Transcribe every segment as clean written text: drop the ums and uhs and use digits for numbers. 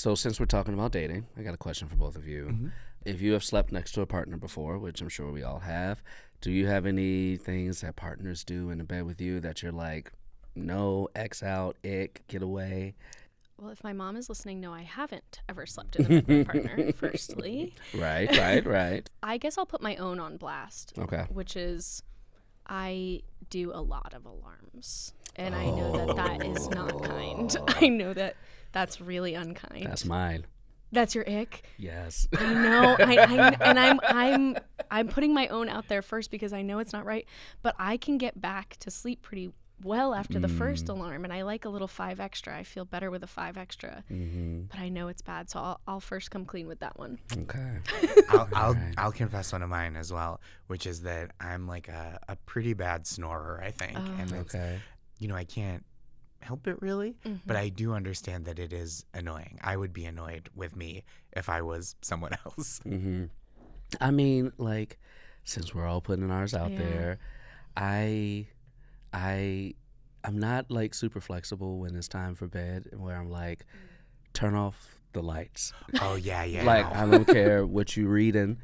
So since we're talking about dating, I got a question for both of you. Mm-hmm. If you have slept next to a partner before, which I'm sure we all have, do you have any things that partners do in the bed with you that you're like, no, X out, ick, get away? Well, if my mom is listening, no, I haven't ever slept in a bed with a partner, firstly. Right. I guess I'll put my own on blast. Okay. Which is, I do a lot of alarms. And I know that is not kind. I know that that's really unkind. That's mine. That's your ick? Yes. I know. And I'm putting my own out there first because I know it's not right. But I can get back to sleep pretty well after the first alarm, and I like a little 5 extra. I feel better with a 5 extra, but I know it's bad, so I'll first come clean with that one. Okay. I'll confess one of mine as well, which is that I'm like a pretty bad snorer, I think, and it's, I can't help it really, but I do understand that it is annoying. I would be annoyed with me if I was someone else. I mean, like, since we're all putting ours out there, I'm not like super flexible when it's time for bed, where I'm like, turn off the lights. Oh yeah. Like, I don't care what you reading.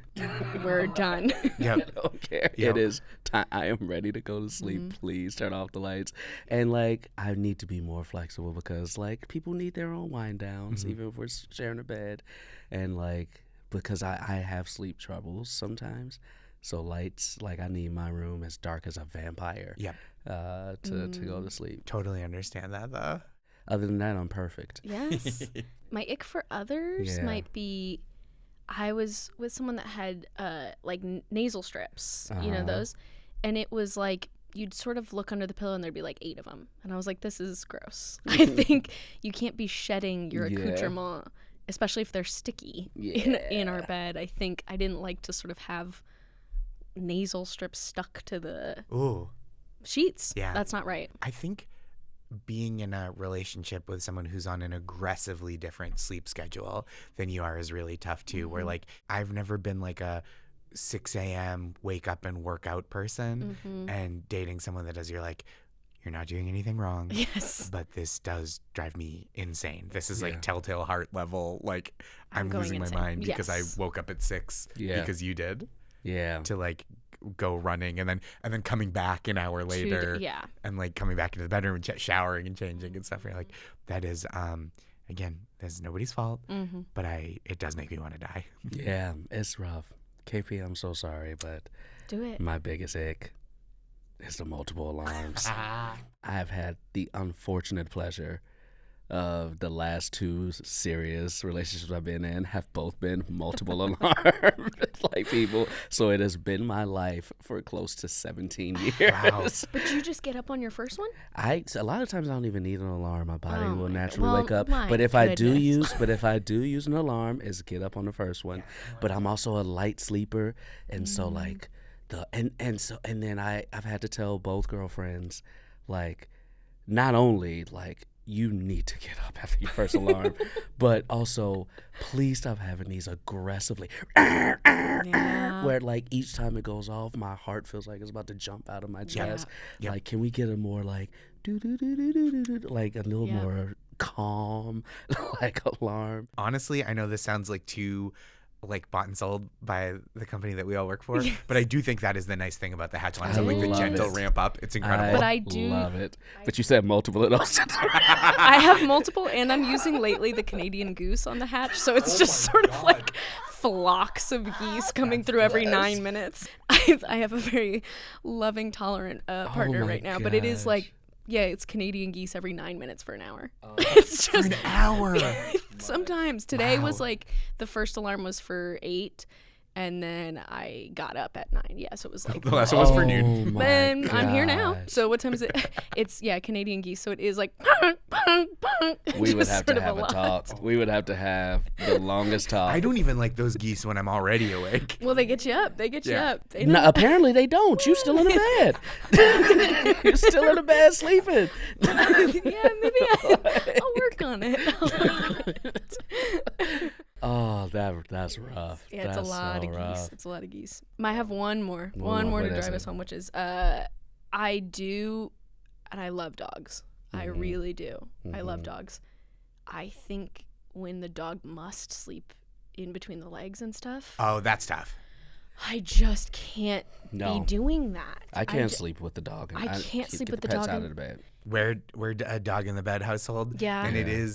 We're done. Yep. I don't care. Yep. It is time. I am ready to go to sleep. Please turn off the lights. And like, I need to be more flexible because like people need their own wind downs, even if we're sharing a bed, and like because I have sleep troubles sometimes. So lights, like I need my room as dark as a vampire. Yep. To go to sleep. Totally understand that though. Other than that, I'm perfect. Yes. My ick for others might be, I was with someone that had like nasal strips, you know those, and it was like you'd sort of look under the pillow and there'd be like 8 of them, and I was like, this is gross. I think you can't be shedding your accoutrement, especially if they're sticky in our bed. I think I didn't like to sort of have nasal strips stuck to the sheets. Yeah. That's not right. I think being in a relationship with someone who's on an aggressively different sleep schedule than you are is really tough too. Where like I've never been like a 6 a.m. wake up and work out person, and dating someone that does, you're like, you're not doing anything wrong. Yes. But this does drive me insane. This is like telltale heart level. Like I'm losing my mind because I woke up at 6 because you did. Yeah. To like go running and then coming back an hour later and like coming back into the bedroom and showering and changing and stuff. You're like, that is again, that's nobody's fault, but it does make me want to die. Yeah, it's rough. KP, I'm so sorry, but do it. My biggest ick is the multiple alarms. I've had the unfortunate pleasure of the last 2 serious relationships I've been in have both been multiple alarms, like people. So it has been my life for close to 17 years. Wow. But you just get up on your first one? A lot of times I don't even need an alarm. My body will naturally wake up. My But if I goodness. do use an alarm, is get up on the first one. But I'm also a light sleeper, and so like and then I've had to tell both girlfriends, like, not only like, you need to get up after your first alarm, but also please stop having these aggressively where like each time it goes off, my heart feels like it's about to jump out of my chest. Like, can we get a more like like a little more calm like alarm? Honestly, I know this sounds like too like bought and sold by the company that we all work for, but I do think that is the nice thing about the hatch alarms. I Like the love gentle it. ramp up, it's incredible. But I do love it. But you said multiple at all. I have multiple, and I'm using lately the Canadian goose on the hatch, so it's just sort of like flocks of geese coming through every 9 minutes. I have a very loving, tolerant partner right now, but it is like, it's Canadian geese every 9 minutes for an hour. It's just an hour. Sometimes. Today was like, the first alarm was for 8, and then I got up at 9. Yeah, so it was like, The last one was for noon. And I'm here now. So what time is it? It's Canadian geese. So it is like We would just have sort to of have a talk. We would have to have the longest talk. I don't even like those geese when I'm already awake. Well, they get you up. They get you up. They No, know. apparently they don't. You still in the bed. You're still in the bed sleeping. Yeah, maybe I'll work on it. Oh, that's rough. Yeah, it's That's a lot so of rough. geese. It's a lot of geese. I have one more to what is drive it? us home, which is I do, and I love dogs. I really do. I love dogs. I think when the dog must sleep in between the legs and stuff. Oh, that's tough. I just can't No. be doing that. I can't sleep with the dog. I can't sleep get with the pets dog out in- of the bed. We're a dog in the bed household. Yeah. And Yeah.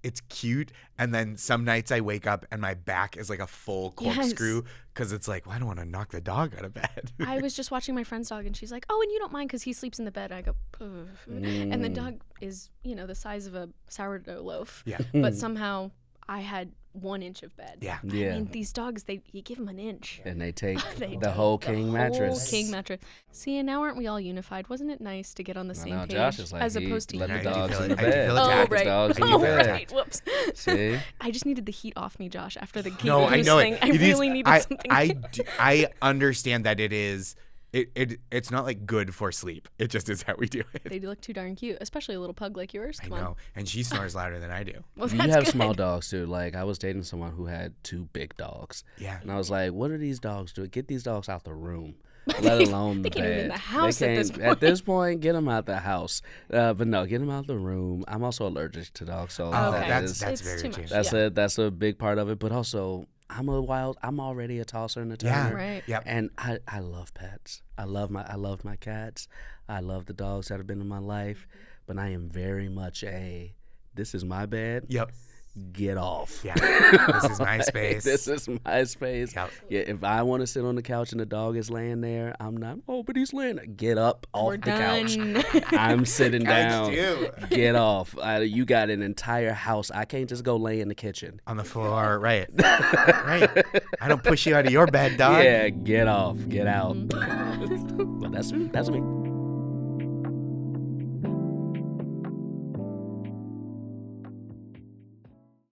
it's cute. And then some nights I wake up and my back is like a full corkscrew because it's like, well, I don't want to knock the dog out of bed. I was just watching my friend's dog, and she's like, "Oh, and you don't mind because he sleeps in the bed." I go, "Ugh." And the dog is, the size of a sourdough loaf. Yeah. But somehow I had 1 inch of bed. Yeah. Yeah. I mean, these dogs, you give them an inch. And they take They the take whole king mattress. Whole king mattress. See, and now aren't we all unified? Wasn't it nice to get on the same know, page? Josh is like, as he opposed to let you. the I do dogs feel in the it. I do bed. feel Oh, attacked. right. Dogs in Oh, the bed. right. Whoops. See? I just needed the heat off me, Josh, after the No, I know thing. it. I It is- really needed something. I understand that it is. It's not like good for sleep. It just is how we do it. They look too darn cute, especially a little pug like yours. I Come on. know. And she snores louder than I do. Well, You that's have good. small dogs too. Like I was dating someone who had 2 big dogs. Yeah. And I was like, what are these dogs doing? Get these dogs out the room. Let alone the They can't even bed. in the house They at this can't- At this point, get them out the house. But no, get them out the room. I'm also allergic to dogs, so Oh, Okay. that's It's very too true. much. that's a big part of it. But also, I'm already a tosser and a turner. Yeah. Right. Yep. And I love pets. I love my cats. I love the dogs that have been in my life. But I am very much this is my bed. Yep. Get off. Yeah. This is my space. This is my space. Yep. Yeah, if I want to sit on the couch and the dog is laying there, I'm not. Oh, but he's laying there. Get up off We're the couch. done. I'm sitting Couch down. too. Get off. You got an entire house. I can't just go lay in the kitchen. On the floor, right? Right. I don't push you out of your bed, dog. Yeah, get off. Get out. But that's me.